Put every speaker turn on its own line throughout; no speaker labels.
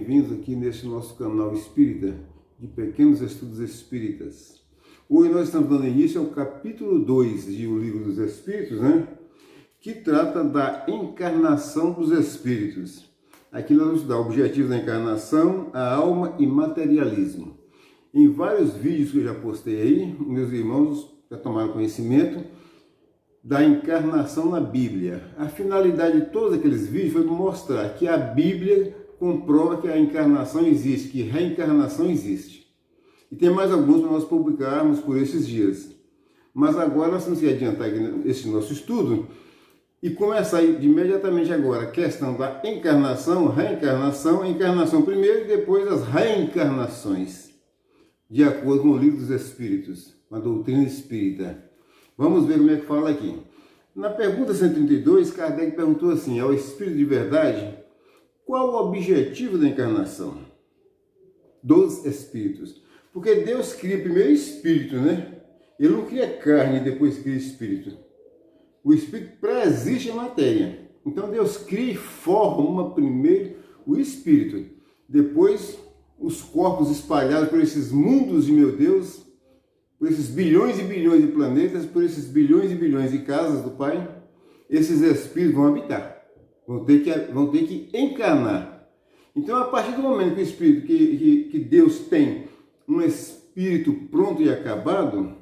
bem-vindos aqui neste nosso canal espírita de Pequenos Estudos Espíritas. Hoje nós estamos dando início ao capítulo 2 de O Livro dos Espíritos, que trata da encarnação dos espíritos. Aqui nós vamos estudar objetivos da encarnação, a alma e materialismo. Em vários vídeos que eu já postei aí, meus irmãos já tomaram conhecimento da encarnação na Bíblia. A finalidade de todos aqueles vídeos foi mostrar que a Bíblia comprova que a encarnação existe, que reencarnação existe. E tem mais alguns para nós publicarmos por esses dias. Mas agora nós temos que adiantar esse nosso estudo e começar imediatamente agora a questão da encarnação, reencarnação, encarnação primeiro e depois as reencarnações, de acordo com o Livro dos Espíritos, a doutrina espírita. Vamos ver como é que fala aqui. Na pergunta 132, Kardec perguntou assim, ao Espírito de Verdade, qual o objetivo da encarnação dos espíritos? Porque Deus cria primeiro espírito, Ele não cria carne e depois cria espírito. O espírito pré-existe a matéria. Então Deus cria e forma primeiro o espírito. Depois os corpos espalhados por esses mundos de meu Deus, por esses bilhões e bilhões de planetas, por esses bilhões e bilhões de casas do Pai, esses espíritos vão habitar, vão ter que encarnar. Então, a partir do momento que o espírito, que Deus tem um espírito pronto e acabado,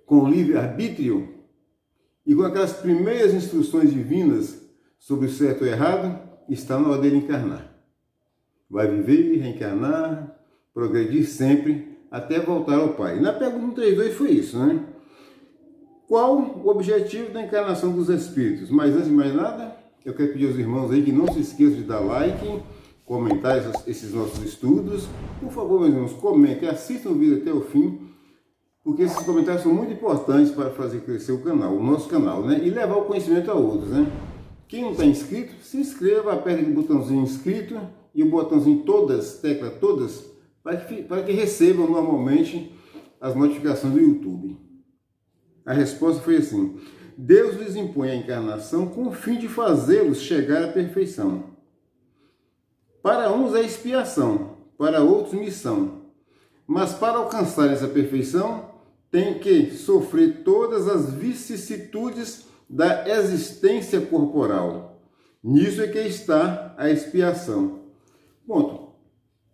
com livre-arbítrio, e com aquelas primeiras instruções divinas sobre o certo e o errado, está na hora dele encarnar. Vai viver, reencarnar, progredir sempre, até voltar ao Pai. Na pergunta 32 foi isso, Qual o objetivo da encarnação dos espíritos? Mas antes de mais nada, eu quero pedir aos irmãos aí que não se esqueçam de dar like, comentar esses nossos estudos. Por favor, meus irmãos, comentem, assistam o vídeo até o fim, porque esses comentários são muito importantes para fazer crescer o canal, o nosso canal, e levar o conhecimento a outros, Quem não está inscrito, se inscreva, aperte o botãozinho inscrito e o botãozinho todas, tecla todas, para que recebam normalmente as notificações do YouTube. A resposta foi assim: Deus lhes impõe a encarnação com o fim de fazê-los chegar à perfeição. Para uns é expiação, para outros missão. Mas para alcançar essa perfeição, tem que sofrer todas as vicissitudes da existência corporal. Nisso é que está a expiação. Ponto.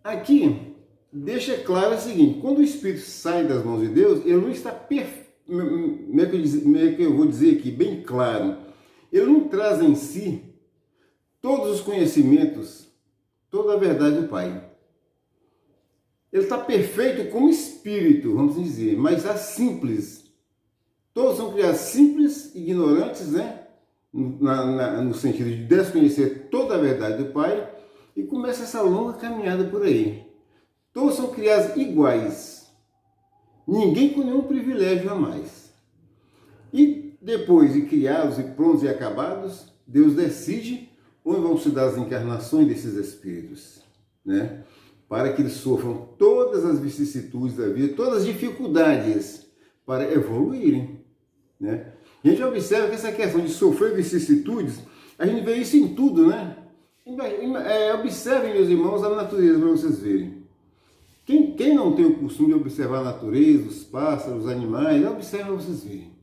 Aqui deixa claro o seguinte: quando o Espírito sai das mãos de Deus, ele não está como é que eu vou dizer aqui, bem claro. Ele não traz em si todos os conhecimentos, toda a verdade do Pai. Ele está perfeito como espírito, vamos dizer, mas é simples. Todos são criados simples, ignorantes, no sentido de desconhecer toda a verdade do Pai, e começa essa longa caminhada por aí. Todos são criados iguais. Ninguém com nenhum privilégio a mais. E depois de criados e prontos e acabados, Deus decide onde vão se dar as encarnações desses espíritos, Para que eles sofram todas as vicissitudes da vida, todas as dificuldades para evoluírem, A gente observa que essa questão de sofrer vicissitudes, a gente vê isso em tudo, Observem, meus irmãos, a natureza para vocês verem. Quem não tem o costume de observar a natureza, os pássaros, os animais, observe para vocês verem.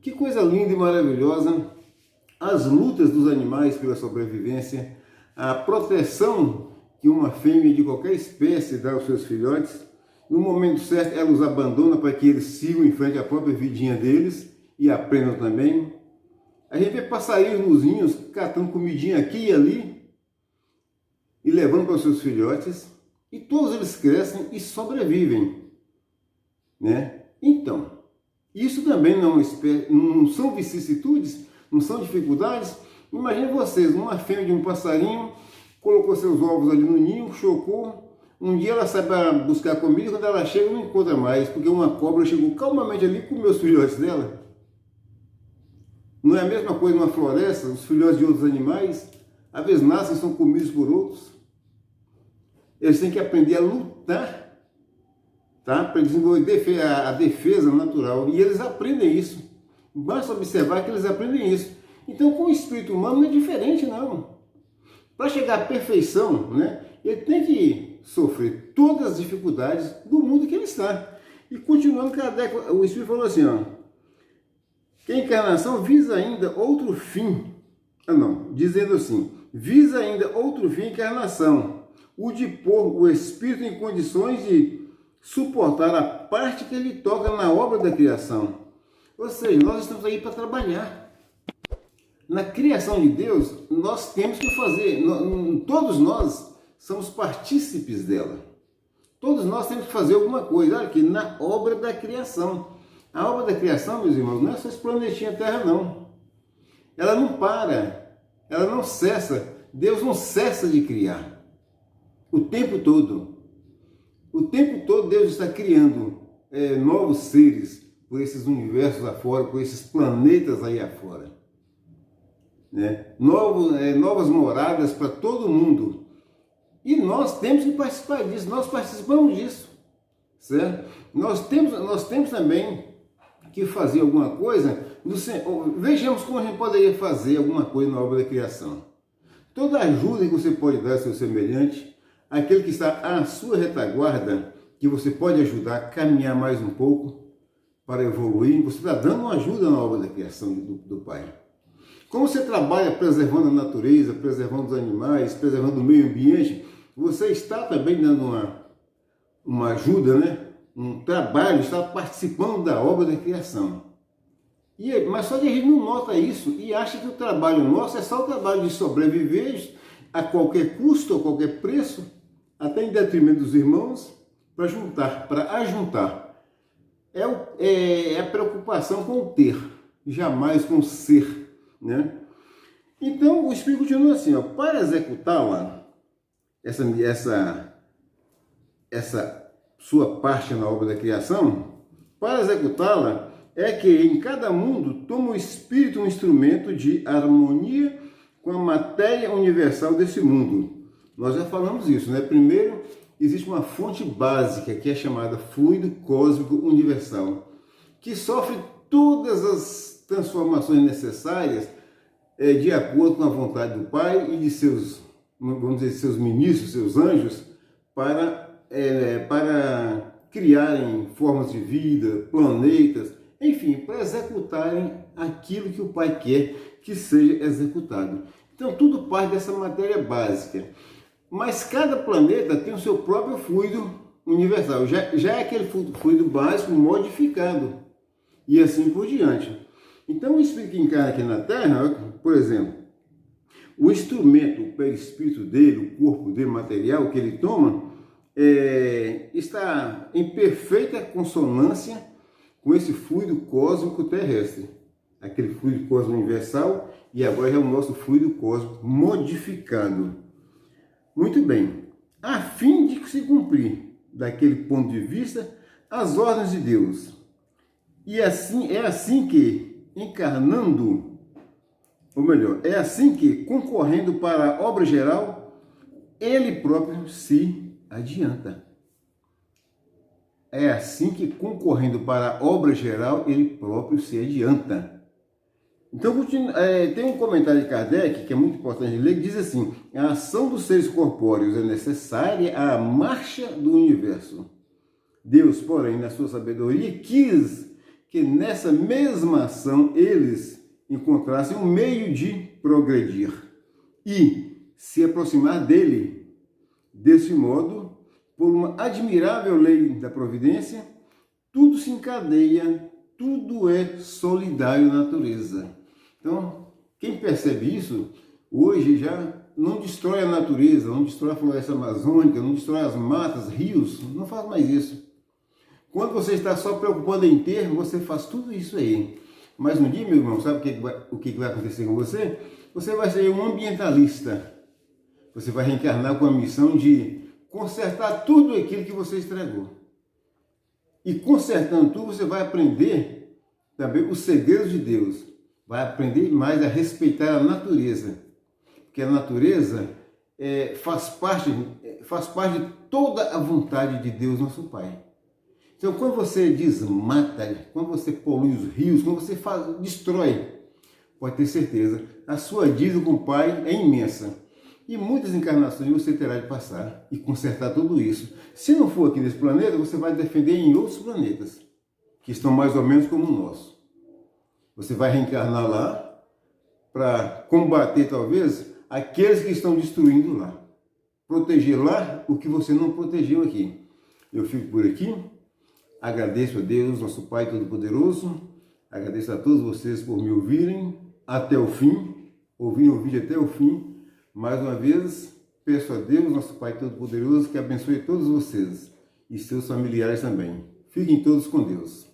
Que coisa linda e maravilhosa as lutas dos animais pela sobrevivência, a proteção que uma fêmea de qualquer espécie dá aos seus filhotes. No momento certo, ela os abandona para que eles sigam em frente à própria vidinha deles e aprendam também. A gente vê passarinhos nos ninhos catando comidinha aqui e ali e levando para os seus filhotes. E todos eles crescem e sobrevivem, Então, isso também não são vicissitudes, não são dificuldades. Imagine vocês, uma fêmea de um passarinho colocou seus ovos ali no ninho, chocou. Um dia ela sai para buscar comida e quando ela chega não encontra mais, porque uma cobra chegou calmamente ali e comeu os filhotes dela. Não é a mesma coisa numa floresta, os filhotes de outros animais, às vezes nascem e são comidos por outros. Eles têm que aprender a lutar, para desenvolver a defesa natural. E eles aprendem isso. Basta observar que eles aprendem isso. Então, com o espírito humano não é diferente, não. Para chegar à perfeição, ele tem que sofrer todas as dificuldades do mundo que ele está. E continuando, Kardec, o Espírito falou assim, ó, que a encarnação visa ainda outro fim, dizendo assim, visa ainda outro fim a encarnação, o de pôr o Espírito em condições de suportar a parte que ele toca na obra da criação. Ou seja, nós estamos aí para trabalhar. Na criação de Deus, nós temos que fazer, todos nós somos partícipes dela. Todos nós temos que fazer alguma coisa, olha aqui, na obra da criação. A obra da criação, meus irmãos, não é só esse planetinha Terra, não. Ela não para, ela não cessa. Deus não cessa de criar. O tempo todo. O tempo todo Deus está criando novos seres por esses universos afora, por esses planetas aí afora. Né? Novas moradas para todo mundo. E nós temos que participar disso, nós participamos disso, certo? Nós temos também que fazer alguma coisa, vejamos como a gente poderia fazer alguma coisa na obra da criação. Toda ajuda que você pode dar ao seu semelhante, aquele que está à sua retaguarda, que você pode ajudar a caminhar mais um pouco para evoluir, você está dando uma ajuda na obra da criação do Pai. Como você trabalha preservando a natureza, preservando os animais, preservando o meio ambiente, você está também dando uma ajuda, né? Um trabalho, está participando da obra da criação. Mas só que a gente não nota isso e acha que o trabalho nosso é só o trabalho de sobreviver a qualquer custo, a qualquer preço, até em detrimento dos irmãos, para ajuntar. É a preocupação com o ter, jamais com o ser, né? Então o Espírito continua assim, ó, para executá-la, essa sua parte na obra da criação, para executá-la, é que em cada mundo toma o Espírito um instrumento de harmonia com a matéria universal desse mundo. Nós já falamos isso, né? Primeiro, existe uma fonte básica que é chamada fluido cósmico universal, que sofre todas as transformações necessárias de acordo com a vontade do Pai e de seus, vamos dizer, seus ministros, seus anjos, para criarem formas de vida, planetas, enfim, para executarem aquilo que o Pai quer que seja executado. Então, tudo parte dessa matéria básica. Mas cada planeta tem o seu próprio fluido universal. Já é aquele fluido básico modificado. E assim por diante. Então, o espírito que encarna aqui na Terra, por exemplo, o instrumento, o perispírito dele, o corpo dele, material que ele toma, está em perfeita consonância com esse fluido cósmico terrestre. Aquele fluido cósmico universal e agora é o nosso fluido cósmico modificado. Muito bem. A fim de se cumprir, daquele ponto de vista, as ordens de Deus. E assim é assim que, encarnando, ou melhor, é assim que, concorrendo para a obra geral, ele próprio se adianta. É assim que, concorrendo para a obra geral, ele próprio se adianta. Então, tem um comentário de Kardec, que é muito importante ler, que diz assim: a ação dos seres corpóreos é necessária à marcha do universo. Deus, porém, na sua sabedoria, quis que nessa mesma ação eles encontrassem um meio de progredir e se aproximar dele. Desse modo, por uma admirável lei da providência, tudo se encadeia, tudo é solidário à natureza. Então, quem percebe isso, hoje já não destrói a natureza, não destrói a floresta amazônica, não destrói as matas, rios, não faz mais isso. Quando você está só preocupado em ter, você faz tudo isso aí. Mas um dia, meu irmão, sabe o que vai acontecer com você? Você vai ser um ambientalista. Você vai reencarnar com a missão de consertar tudo aquilo que você estragou. E consertando tudo, você vai aprender também os segredos de Deus. Vai aprender mais a respeitar a natureza. Porque a natureza faz parte de toda a vontade de Deus, nosso Pai. Então, quando você desmata, quando você polui os rios, quando você destrói, pode ter certeza, a sua dívida com o Pai é imensa. E muitas encarnações você terá de passar e consertar tudo isso. Se não for aqui nesse planeta, você vai defender em outros planetas, que estão mais ou menos como o nosso. Você vai reencarnar lá para combater, talvez, aqueles que estão destruindo lá. Proteger lá o que você não protegeu aqui. Eu fico por aqui. Agradeço a Deus, nosso Pai Todo-Poderoso. Agradeço a todos vocês por me ouvirem até o fim. Ouvirem o vídeo até o fim. Mais uma vez, peço a Deus, nosso Pai Todo-Poderoso, que abençoe todos vocês e seus familiares também. Fiquem todos com Deus.